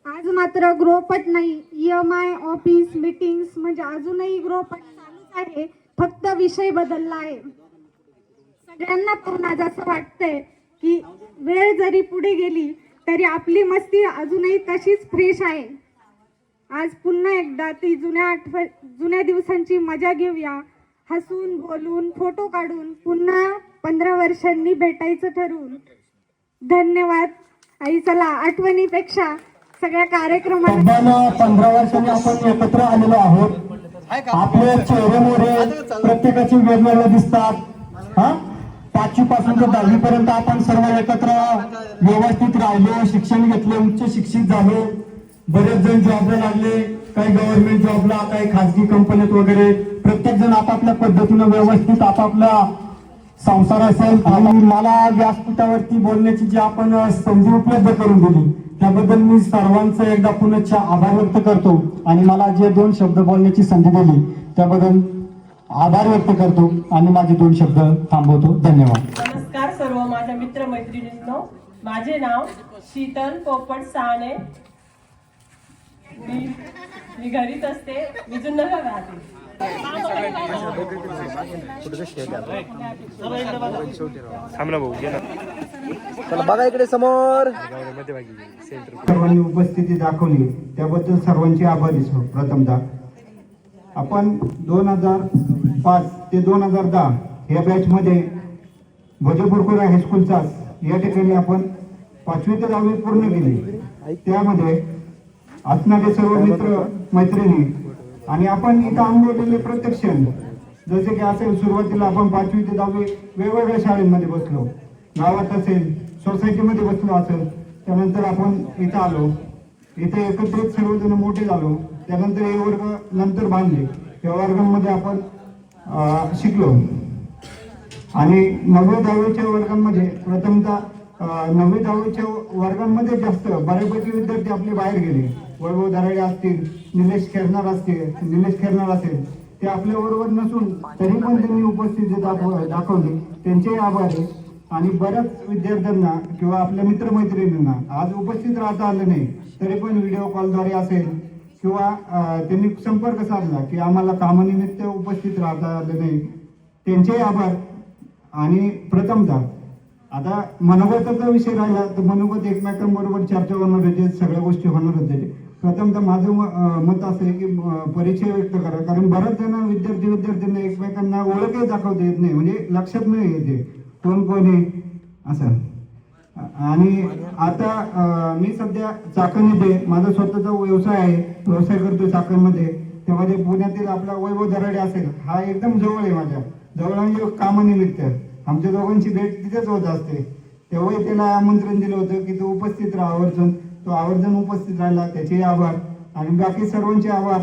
आज मात्र गृहपाठ नाही, EMI, ऑफिस, मीटिंग्स म्हणजे अजूनही गृहपाठ चालूच आहे, फक्त विषय बदलला आहे. सगळ्यांना पाहून आज असं वाटतंय की वेळ जरी पुढे गेली तरी आपली मस्ती अजूनही तशीच फ्रेश आहे. आज पुन्हा एकदा ती जुन्या दिवसांची मजा घेऊया. हसून बोलून फोटो काढून पुन्हा 15 वर्षांनी भेटायचं ठरवून. धन्यवाद. आई चला, आठवणीपेक्षा सगळ्या कार्यक्रमात 15 वर्षांनी आपण एकत्र आलेलो आहोत. आपले चेहरे मोरे प्रत्येकाचे वेगवेगळे दिसतात. 5वी पासून ते 10वी पर्यंत आपण सर्व एकत्र व्यवस्थित राहिलो, शिक्षण घेतले, उच्च शिक्षित झालो. बरेच जण जॉबला लागले, काही गव्हर्नमेंट जॉबला, काही खासगी कंपनीत वगैरे. प्रत्येक जण आपापल्या पद्धतीनं व्यवस्थित आपापला संसार असेल. आणि मला व्यासपीठावरती बोलण्याची जी आपण संधी उपलब्ध करून दिली त्याबद्दल मी सर्वांचं एकदा पुनश्च आभार व्यक्त करतो. आणि मला जे 2 शब्द बोलण्याची संधी दिली त्याबद्दल आभार व्यक्त करतो आणि माझे 2 शब्द थांबवतो. धन्यवाद. नमस्कार सर्व माझ्या मित्रमैत्रिणींनो. माझे नाव शीतल पोपट साने. मी घरीच असते. मी जुन्नरला राहते. बघा इकडे समोर. सर्वांनी उपस्थिती दाखवली त्याबद्दल सर्वांचे आभारी असो. प्रथमतः आपण 2005 ते 2010 या बॅच मध्ये भोजपुरकुरा हायस्कूलचा या ठिकाणी आपण 5वी ते 10वी पूर्ण केली. त्यामध्ये असणारे सर्व मित्र मैत्रिणी आणि आपण इथं अनुभवलेले प्रत्येक क्षण, जसे की असेल सुरुवातीला आपण 5वी ते 10वी वेगवेगळ्या शाळेमध्ये बसलो, गावात असेल, सोसायटीमध्ये बसलो असेल. त्यानंतर आपण इथं आलो, इथे एकत्रित सर्वजण मोठे झालो. त्यानंतर हे वर्ग नंतर बांधले. या वर्गांमध्ये आपण शिकलो. आणि 9वी 10वीच्या वर्गांमध्ये प्रथमतः 9वी 10वीच्या वर्गांमध्ये जास्त बऱ्यापैकी विद्यार्थी आपले बाहेर गेले. वैभव दराडे असतील, निलेश खेरणार असेल, ते आपल्या बरोबर नसून तरी पण त्यांनी उपस्थिती दाखवली. त्यांचे आभार आहे. आणि बऱ्याच विद्यार्थ्यांना किंवा आपल्या मित्रमैत्रिणींना आज उपस्थित राहता आलं नाही तरी पण व्हिडिओ कॉलद्वारे असेल किंवा त्यांनी संपर्क साधला की आम्हाला कामानिमित्त उपस्थित राहता आलं नाही, त्यांचेही आभार. आणि प्रथमतः आता मनोगताचा विषय राहिला तर मनोगत एकमेकांबरोबर चर्चा होणार आहे, सगळ्या गोष्टी होणारच आहे. प्रथमतः माझं मत असं आहे की परिचय व्यक्त करा, कारण बऱ्याच जण विद्यार्थ्यांना एकमेकांना ओळखही दाखवता येत नाही, म्हणजे लक्षात नाही येते कोण आहे असं. आणि आता मी सध्या चाकणमध्ये माझा स्वतःचा व्यवसाय करतो चाकणमध्ये. त्यामध्ये पुण्यातील आपला वैभव दराडे असेल, हा एकदम जवळ आहे, माझ्या जवळ म्हणजे कामानिमित्त आमच्या दोघांची भेट तिथेच होत असते. तेव्हाही त्याला आमंत्रण दिलं होतं की तो उपस्थित राहा आवर्जून. तो आवर्जून उपस्थित राहिला, त्याचेही आभार. आणि बाकी सर्वांचे आभार.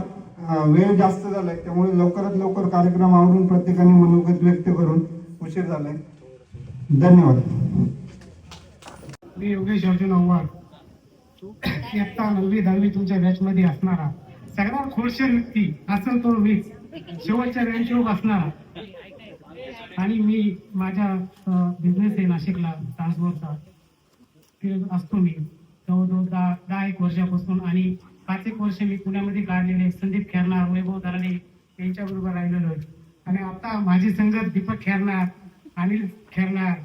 वेळ जास्त झालाय त्यामुळे लवकरात लवकर कार्यक्रम आवरून प्रत्येकाने मनोगत व्यक्त करून उशीर झालाय. धन्यवाद. मी योगेश अर्जुन आव्हाड, इयत्ता 9वी-10वी तुमच्या बॅच मध्ये असणारा सगळ्यात खोडशर व्यक्ती असेल तो मीच, शेवटच्या बेंचवर बसणारा. आणि मी माझ्या बिझनेस आहे नाशिकला ट्रान्सपोर्टचा, असतो मी जवळजवळ 10-11 वर्षापासून. आणि 5-1 वर्ष मी पुण्यामध्ये काढलेले. संदीप खेरनार, वैभव दराडे यांच्याबरोबर राहिलेलो आहे. आणि आता माझी संगत दीपक खेरनार, अनिल खेरनार,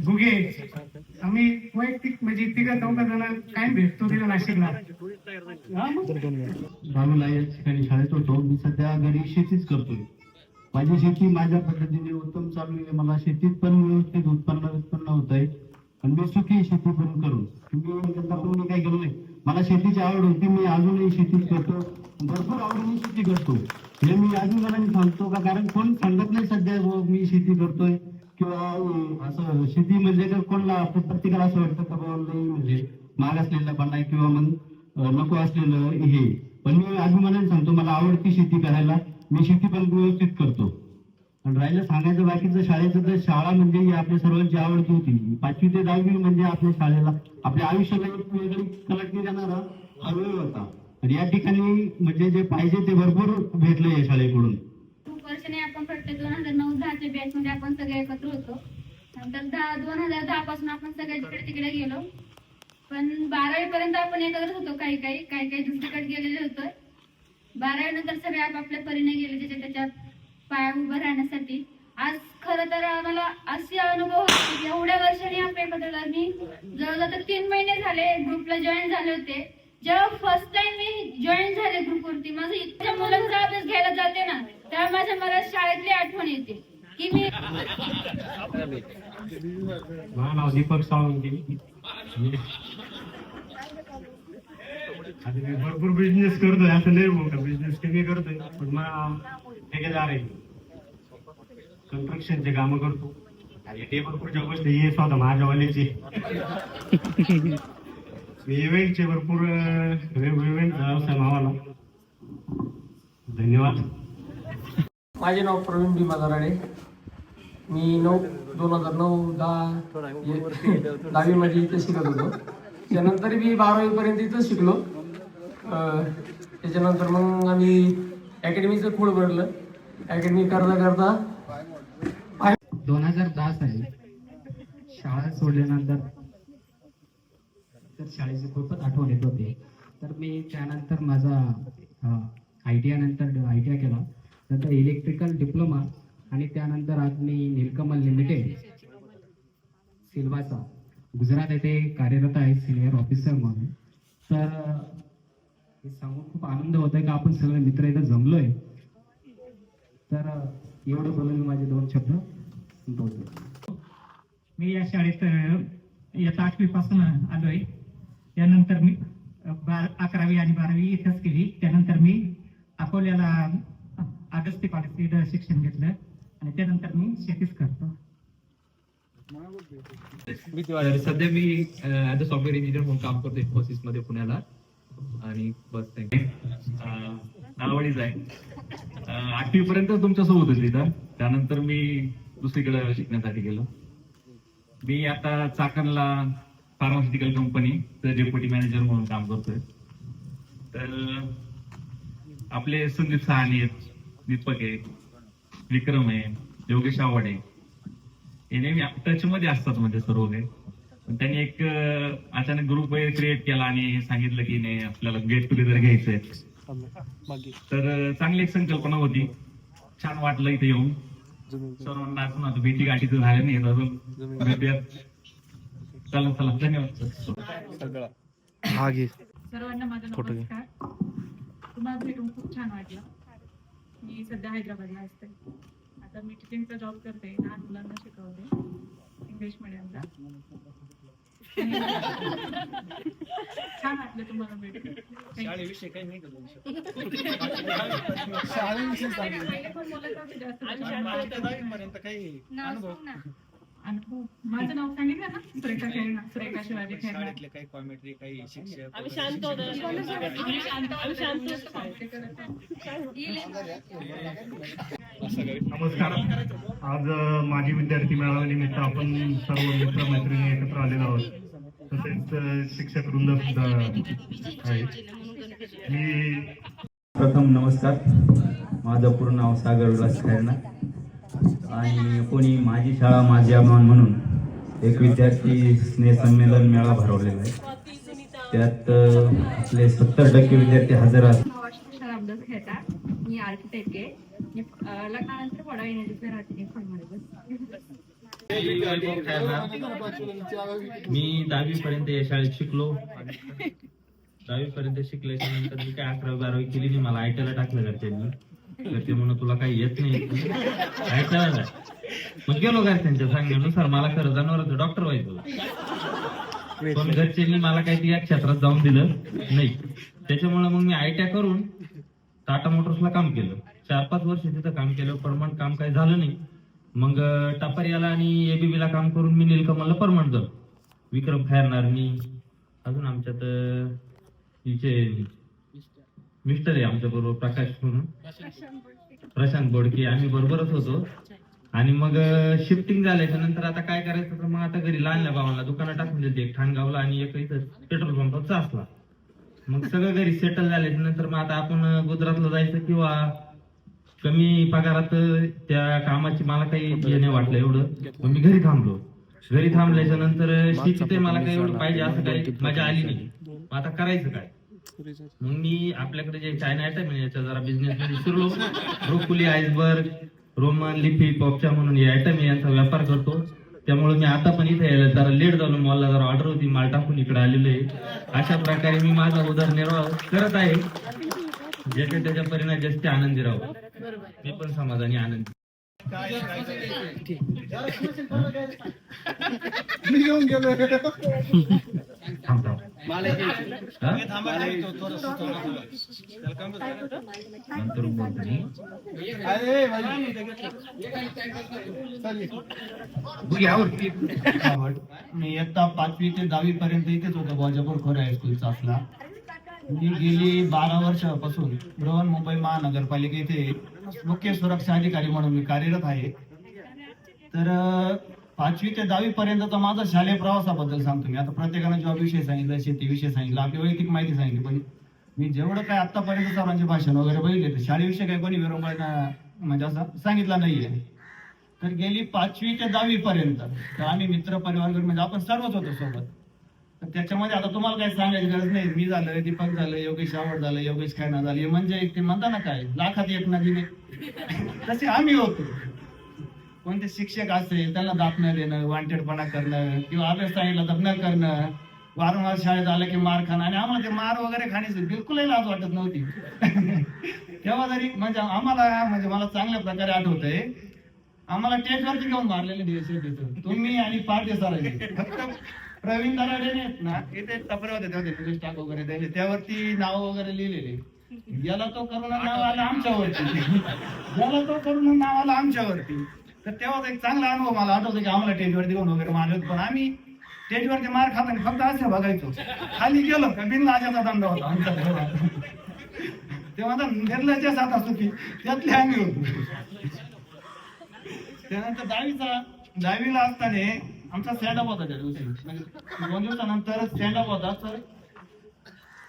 गुगे, आम्ही वैयक्तिक म्हणजे 3-4 जण काय भेटतो तिला नाशिकला. बालूला या ठिकाणी शाळेत होतो. मी सध्या घरी शेतीच करतोय. माझी शेती माझ्या पद्धतीने उत्तम चालू आहे. मला शेतीत पण व्यवस्थित उत्पन्न होत आहे आणि मी सुखी शेती पण करून. तुम्ही काय केलं नाही, मला शेतीची आवड होती, मी अजूनही शेतीच करतो, भरपूर आवडीने शेती करतो. हे मी अजून जणांनी सांगतो का, कारण कोण सांगत नाही सध्या मी शेती करतोय किंवा असं शेती म्हणजे का कोणला प्रत्येकाला असं वाटतं का बाबा नाही म्हणजे महाग असलेलं पण नाही किंवा मग नको असलेलं हे. पण मी अभिमानाने सांगतो मला आवडती शेती करायला, मी शेती पण व्यवस्थित करतो. आणि राहिलं सांगायचं बाकीचं शाळेचं, तर शाळा म्हणजे ही आपल्या सर्वांची आवडती होती. 5वी ते 10वी म्हणजे आपल्या शाळेला आपल्या आयुष्याला एक वेगळी कलाटणी देणारा हा वेळ होता. आणि या ठिकाणी म्हणजे जे पाहिजे ते भरपूर भेटलं या शाळेकडून. खूप वर्षाने आपण प्रत्येक 2009-10च्या बॅच मध्ये आपण सगळे एकत्र होतो. नंतर 2010 पासून आपण सगळे जिकडे तिकडे गेलो. पण 12वी पर्यंत आपण एकत्रच होतो. काही दुसरीकडे गेलेले होतो. 12वी नंतर सगळे आपापल्या परीने गेले त्याच्या पाया उभं राहण्यासाठी. आज खरं तर आम्हाला असे अनुभव होते की एवढ्या वर्षांनी आपण एकत्र, मी जवळजवळ 3 महिने झाले ग्रुपला जॉईन झाले होते. जेव्हा फर्स्ट टाइम मी जॉईन झाले ग्रुपवरती, माझं इतक्या मुलांचा अभ्यास घ्यायला जाते ना, तेव्हा मला शाळेतली आठवण येते की मी. माझं नाव दीपक सावंत. मी भरपूर बिझनेस करतोय, असं नाही मोठा बिझनेस कमी करतोय, पण मग ठेकेदार आहे, कन्स्ट्रक्शनचे कामं करतो. आणि ते भरपूरच्या गोष्टी हे स्वतः माझ्यावाल्याचे. मी इव्हेंटचे भरपूर इव्हेंट व्यवसाय मावाला. धन्यवाद. माझे नाव प्रवीण भीमा दराडे. मी 2009-10 मध्ये इथे शिकत होतो. त्यानंतर मी 12वी पर्यंत इथंच शिकलो. त्याच्यानंतर मग आम्ही अकॅडमीचं खूळ भरलं. अकॅडमी करता 2010 साली शाळा सोडल्यानंतर तर शाळेची खूपच आठवण येत होती. तर मी त्यानंतर माझा ITI केला, नंतर इलेक्ट्रिकल डिप्लोमा, आणि त्यानंतर आज मी नीलकमल लिमिटेड सिल्वासा गुजरात येथे कार्यरत आहे सिनियर ऑफिसर म्हणून. तर हे सांगून खूप आनंद होत आहे की आपण सगळे मित्र इथं जमलोय. तर एवढं बोलून मी माझे 2 शब्द बोलतो. मी या शाळेत इयत्ता 8वी पासून आलोय. त्यानंतर मी 11वी आणि 12वी इथंच केली. त्यानंतर मी अकोल्याला अगस्ती कॉलेज इथं शिक्षण घेतलं आणि त्यानंतर मी शेतीच करतो. सध्या मी ऍज अ सॉफ्टवेअर इंजिनियर म्हणून काम करतो इन्फोसिस मध्ये पुण्याला. आणि बस नालवडीच आहे. 8वी पर्यंत तुमच्या सोबत होती, तर त्यानंतर मी दुसरीकडे शिकण्यासाठी गेलो. मी आता चाकणला फार्मास्युटिकल कंपनी डेप्युटी मॅनेजर म्हणून काम करतोय. तर आपले संदीप सहानी आहेत, दीपक आहे, विक्रम आहे, योगेश आव्हाड आहे, हे नेहमी टच मध्ये असतात म्हणजे सर्व काही. पण त्यांनी एक अचानक ग्रुप क्रिएट केला आणि सांगितलं की नाही आपल्याला गेट टुगेदर घ्यायचंय. तर चांगली एक संकल्पना होती. छान वाटलं इथे येऊन. सर्वांना अजून आता भेटी गाठी तर झाल्या नाही अजून भेटूयात. चला चला धन्यवाद. सर्वांना माझा नमस्कार. तुम्हाला भेटून खूप छान वाटलं. मी सध्या हैदराबादला असते. आता मी टीचिंगचा जॉब करते. लहान मुलांना शिकवते इंग्लिश मिडियमला. छान वाटलं तुम्हाला भेटून. शाळेविषयी काही नाही का अनुभव माझं नाव सांगितलं ना, सुरेखा खेळणार, सुरेखा शिवाजी खेळणार. काही कॉमेंट्री काही शिक्षक आम्ही शांत होतो. नमस्कार. आज माजी विद्यार्थी मेळाव्यानिमित्त आपण सर्व मित्रमैत्रिणी एकत्र आलेलो आहोत. तसेच शिक्षक वृंद सुद्धा आहे. मी प्रथम नमस्कार. माझं पूर्ण नाव सागर उल्हास खैरनार आणि कोणी माझी शाळा माझे अभिमान म्हणून एक विद्यार्थी स्नेह संमेलन मेळा भरवलेला आहे. त्यात आपले 70% विद्यार्थी हजर असतात. अभ्यास घेतात. मी आर्किटेक्ट आहे. लग्नानंतर पडा येण्याची राहते. मी 10वी पर्यंत या शाळेत शिकलो. 10वी पर्यंत शिकल्याच्या नंतर मी काय 11वी 12वी केली नाही. मला आयटीआयला टाकलं घरच्यांनी. घरचे म्हणून तुला काही येत नाही आयटीआयला. मग गेलो घरच्यांच्या सांगण्यानुसार. मला खरं जनावरांचं डॉक्टर व्हायचं, पण घरच्यांनी मला काही या क्षेत्रात जाऊन दिलं नाही. त्याच्यामुळे मग मी आयटीआय करून टाटा मोटर्सला काम केलं. 4-5 वर्ष तिथं काम केलं. परमनंट काम काही झालं नाही. मग टापरियाला आणि एबीबीला काम करून मी नीलकमलला परमनंट झालो. विक्रम खैरनार, मी अजून आमच्यात तिचे मिस्टर आहे आमच्या बरोबर प्रकाश म्हणून, प्रशांत बोडके, आम्ही बरोबरच होतो. आणि मग शिफ्टिंग झाल्याच्या नंतर आता काय करायचं, तर मग आता घरी लहानल्या भावाला दुकानं टाकून दिली. एक ठाणगावला आणि एक इथं पेट्रोल पंपावर चासला. मग सगळं घरी सेटल झाल्याच्या नंतर मग आता आपण गुजरातला जायचं किंवा कमी पगारात त्या कामाची मला काही येणे वाटलं एवढं. मग मी घरी थांबलो. घरी थांबल्याच्या नंतर शेतीत मला काही एवढं पाहिजे असं काही मजा आली नाही. मग आता करायचं काय. मग मी आपल्याकडे जे चायना आयटम आहे याचा जरा बिझनेस मध्ये शिरलो. ब्रोकोली, आइसबर्ग, रोमन, लिफी, पॉपच्या म्हणून हे आयटम आहे यांचा व्यापार करतो. त्यामुळे मी आता पण इथे यायला जरा लेट झालो. मला जरा ऑर्डर होती, माल टाकून इकडे आलेलो आहे. अशा प्रकारे मी माझा उदरनिर्वाह करत आहे. जे काही त्याच्या परिणाम जास्त आनंदी राहू. मी पण समाधानी आनंदी. मी इयत्ता 5वी ते 10वी पर्यंत इथेच होतो. बाजापूर खोरे हायस्कूलचा असला. मी गेली 12 वर्षापासून बृहन्मुंबई महानगरपालिका इथे मुख्य सुरक्षा अधिकारी म्हणून मी कार्यरत आहे. तर 5वी ते 10वी पर्यंतचा माझा शालेय प्रवासाबद्दल सांगतो मी. आता प्रत्येकानं जॉब विषय सांगितलं, शेतीविषयी सांगितलं, आपली वैयक्तिक माहिती सांगितली, पण मी जेवढं काय आतापर्यंत सर्वांचे भाषण वगैरे बघितले तर शाळेविषयी काही कोणी विरंगुळा म्हणजे असं सांगितलं नाहीये. तर गेली 5वी ते 10वी पर्यंत तर आम्ही मित्र परिवार म्हणजे आपण सर्वच होतो सोबत. तर त्याच्यामध्ये आता तुम्हाला काही सांगायची गरज नाही. मी झालं, दीपक झालं, योगेश आवड झालं, योगेश खैरनार झालं. हे म्हणजे ते म्हणता ना काय लाखात एक नदीने तसे आम्ही होतो. कोणते शिक्षक असेल त्यांना दाबणं देणं, वांटेडपणा करणं किंवा अभ्यास सांगितलं तर न करणं, वारंवार शाळेत आलं की मार खाणं. आणि आम्हाला ते मार वगैरे खाण्याची बिलकुलही लाज वाटत नव्हती. तेव्हा जरी म्हणजे आम्हाला म्हणजे मला चांगल्या प्रकारे आठवतंय, आम्हाला टेजवरती घेऊन मारलेले दिवस तुम्ही आणि पार्टी सरांनी. फक्त प्रवीण दराडे आहेत ना, इथे टपरे होते तेव्हा स्टाफ वगैरे द्यायचे, त्यावरती नाव वगैरे लिहिलेले. याला तो करुणा नाव आलं आमच्यावरती, याला तो करुणा नाव आलं आमच्यावरती. तर तेव्हा एक चांगला अनुभव मला आठवतो की आम्हाला टेजवरती घेऊन वगैरे मारले होते. पण आम्ही टेजवरती मार खाताना फक्त असं बघायचो, खाली गेलो का बिनलाजाचा दंड होता आमचा तेव्हा. तर निर्लज्ज साथ असतो की त्यातले आम्ही होतो. त्यानंतर 10वीला असताना आमचा स्टँडअप होता त्या दिवशी, म्हणजे 2 दिवसानंतर स्टँडअप होता. तर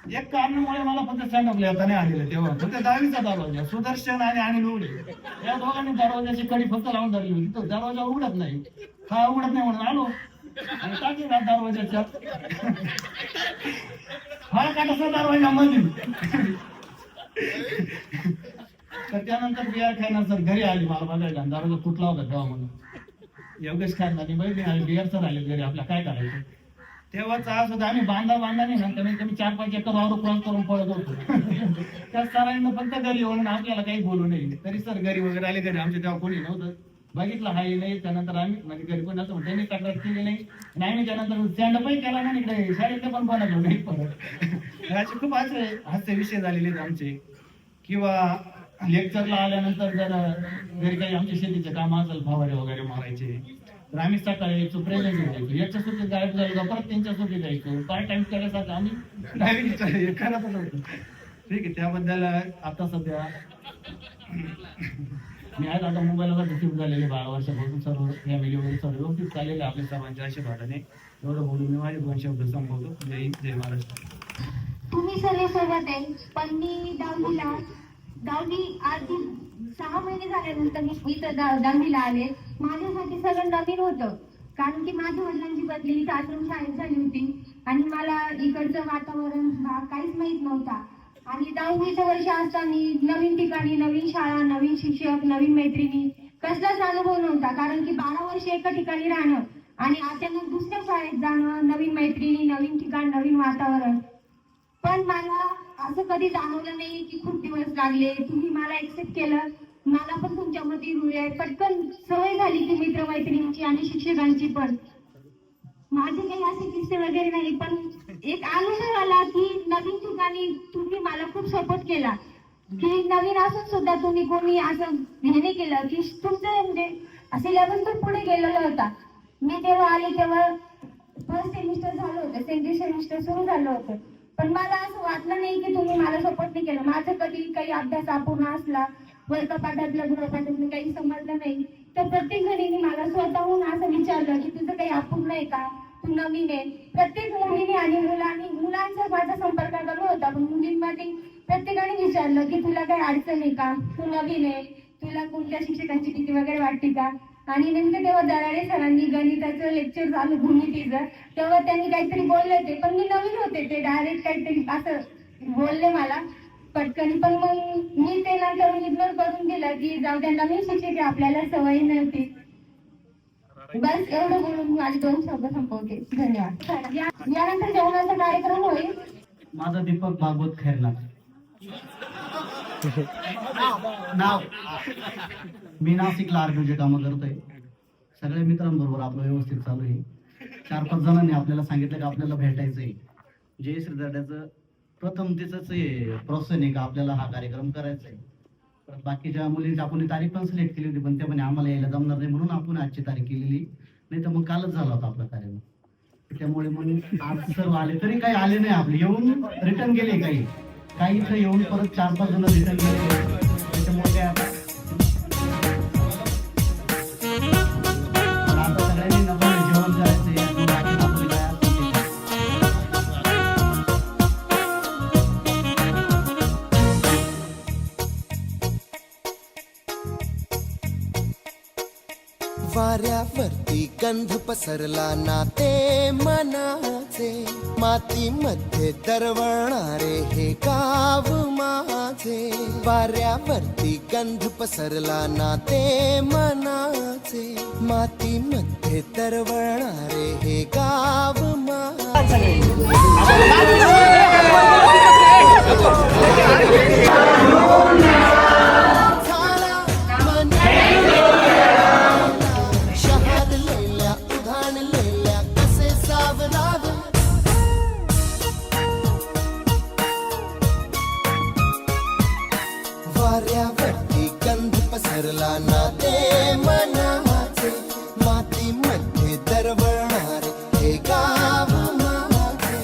एक कारणामुळे मला फक्त स्टँडअपला येता नाही आलेलं. तेव्हा फक्त 10वीचा दरवाजा सुदर्शन आणि अनिल उघडे या दोघांनी दरवाजाची कडी फक्त लावून धरली होती. तो दरवाजा उघडत नाही, का उघडत नाही म्हणून आलो. आणि टाकली ना दरवाजाच्या हा काटाचा दरवाजा मध्ये. तर त्यानंतर बिहार खायना सर घरी आली मला बघायला, दरवाजा तुटला होता तेव्हा म्हणून. योगेश खायना बघितली बिहार सर आले घरी, आपल्या काय करायचं. तेव्हाच आज होता आम्ही बांधा नाही ना, कमीत कमी 4-5 एकर वावर क्रॉस करून पळत होतो. त्या सरांना फक्त घरी येऊन आपल्याला काही बोलू नये. तरी सर घरी वगैरे आले, घरी आमच्या तेव्हा कोणी नव्हतं. बघितलं हाय नाही, त्यानंतर आम्ही म्हणजे घरी पण असं त्यांनी तक्रार केली नाही. आणि आम्ही त्यानंतर स्टँडअपही केला नाही, इकडे शाळेतले पण बनवलो नाही परत. असे खूप असे हास्य विषय झालेले आहेत आमचे. किंवा लेक्चरला आल्यानंतर जर घरी काही आमच्या शेतीचे काम असेल, फवारे वगैरे मारायचे, तर आम्ही सकाळी यायचो, प्रेझेंट जायचो. याच्या सुट्टीत गायब झालो, परत त्यांच्या सुट्टीत जायचो. पार्ट टाइम केल्यासारखं आम्ही ड्रायव्हिंग करतच होतो. ठीक आहे, त्याबद्दल आता सध्या मी आज आता मोबाईलवर रिसीव्ह झालेले 12 वर्षापासून सर्व फॅमिली वगैरे सर्व व्यवस्थित चाललेले आपल्या सर्वांच्या आशीर्वादाने. एवढं बोलून मी माझे 2 शब्द संपवतो. जय हिंद, जय महाराष्ट्र. तुम्ही सर्व सोबत आहे, पण मी दहावी आधी 6 महिने झाल्यानंतर मी इथं 10वीला आले. माझ्यासाठी सगळं नवीन होतं, कारण की माझ्या वडिलांची बदली इथं आश्रम शाळेत झाली होती आणि मला इकडचं वातावरण काहीच माहित नव्हता. आणि 10वीचं वर्ष असताना नवीन ठिकाणी, नवीन शाळा, नवीन शिक्षक, नवीन मैत्रिणी, कसलाच अनुभव नव्हता. कारण की 12 वर्ष एका ठिकाणी राहणं आणि अचानक दुसऱ्या शाळेत जाणं, नवीन मैत्रिणी, नवीन ठिकाण, नवीन वातावरण. पण मला असं कधी जाणवलं नाही की खूप दिवस लागले. तुम्ही मला एक्सेप्ट केलं, मला पण तुमच्यामध्ये रुळे पटकन सवय झाली की मित्रमैत्रिणींची आणि शिक्षकांची पण. माझे काही असे किस्से वगैरे नाही, पण एक अनुभव आला की नवीन ठिकाणी तुम्ही मला खूप सपोर्ट केला. की नवीन असून सुद्धा तुम्ही कोणी असं हे नाही केलं की तुमचं म्हणजे असे 11th पुढे गेलेलं होता. मी तेव्हा आले तेव्हा फर्स्ट सेमिस्टर झालं होतं, सेकंड सेमिस्टर सुरू झालं होतं, पण मला असं वाटलं नाही की तुम्ही मला सपोर्ट नाही केलं. माझं कधी काही अभ्यास अपूर्ण असला, वर्गपाठातलं गृहपाठातलं काही समजलं नाही, तर प्रत्येक जणीने मला स्वतःहून असं विचारलं की तुझं काही अपूर्ण आहे का, तू नवीन आहे. प्रत्येक मुलीने आणि मुलांचा माझा संपर्क कमी होता, पण मुलींमध्ये प्रत्येकाने विचारलं की तुला काही अडचण आहे का, तू नवीन आहे, तुला कोणत्या शिक्षकांची भीती वगैरे वाटते का. आणि नेमकं तेव्हा दराडे सरांनी गणिताचं लेक्चर चालू भूमितीचं, तेव्हा त्यांनी काहीतरी बोलले ते, पण मी नवीन होते, ते डायरेक्ट काहीतरी असं बोलले मला पटकन. पण मग मी ते नंतर इग्नोर करून दिलं की जाऊ द्या, नवीन शिक्षक आपल्याला सवय नव्हती. बस एवढं बोलून माझे 2 शब्द संपवते. धन्यवाद. यानंतर जेवणाचा कार्यक्रम होईल. माझा दीपक भागवत खैरनार नाव. मी नाशिकला आर्मीचे कामं करतोय. सगळ्या मित्रांबरोबर आपलं व्यवस्थित चालू आहे. 4-5 जणांनी आपल्याला सांगितलं की आपल्याला भेटायचंय. जय श्रीदाड्याचं प्रथम तिचंच प्रोत्साहन आहे का आपल्याला हा कार्यक्रम करायचा आहे. बाकीच्या मुलींची आपण तारीख पण सिलेक्ट केली होती, पण ते म्हणे आम्हाला यायला जमणार नाही म्हणून आपण आजची तारीख केलेली, नाही तर मग कालच झाला होता आपला कार्यक्रम. त्यामुळे मग आज सर्व आले, तरी काही आले नाही आपले, येऊन रिटर्न गेले, काही इथं येऊन परत 4-5 जण रिटर्न गेले. त्याच्यामुळे काय आता सगळ्यांनी नवीन जेवण करायचं. वाऱ्यावरती गंध पसरला नाते मनाचे, मातीमध्ये दरवळणारे हे गाव माझे. वाऱ्यावरती गंध पसरला नाते मनाचे, मातीमध्ये दरवळणारे हे गाव माझे. वाऱ्यावरती गंध पसरला नाते मनाचे, मातीमध्ये दरवळणारे हे गाव माझे.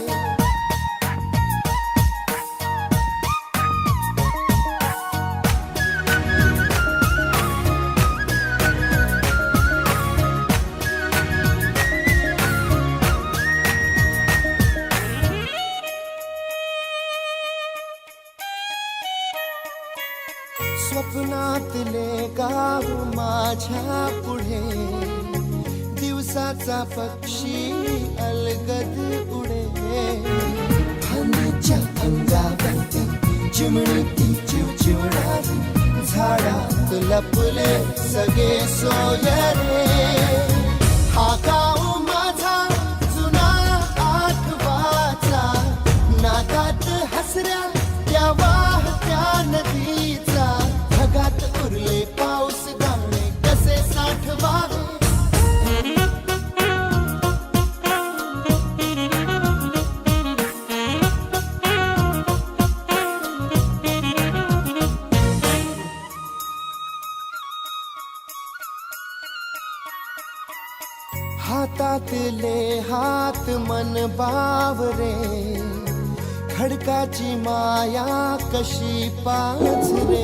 स्वप्नातले गाव माझ्या पुढे, दिवस दिवसाचा पक्षी अलगद उडे फांदीच्या अंगावरती चिमणी चिवचिवणारी झाडात लपले सगळे सोयरे हा गाव माझा जुना आठवाचा नागात हसऱ्या त्या वाहत्या नदीचा ढगात उरले पाऊस गाणे कसे साठवावे हातातले हात मन बावरे खडकाची माया कशी पाझरे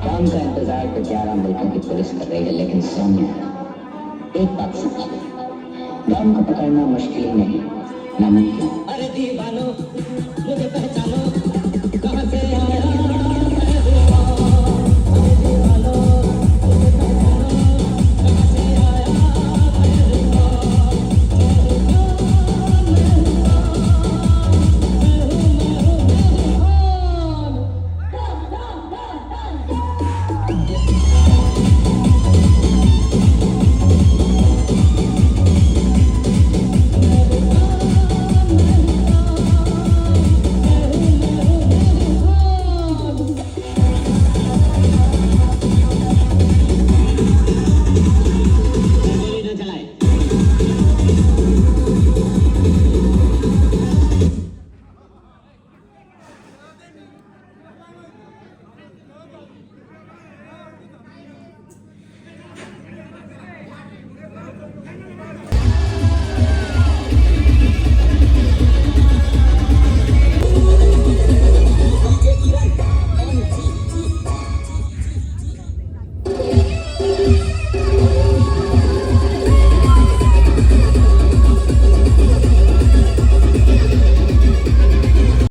का इंतजार तो 11 मुल्कों की पुलिस कर रही है, लेकिन सोनिया एक बात सच है, डॉन को पकड़ना मुश्किल ही नहीं, नामुमकिन। अरे दीवानो मुझे पहचानो।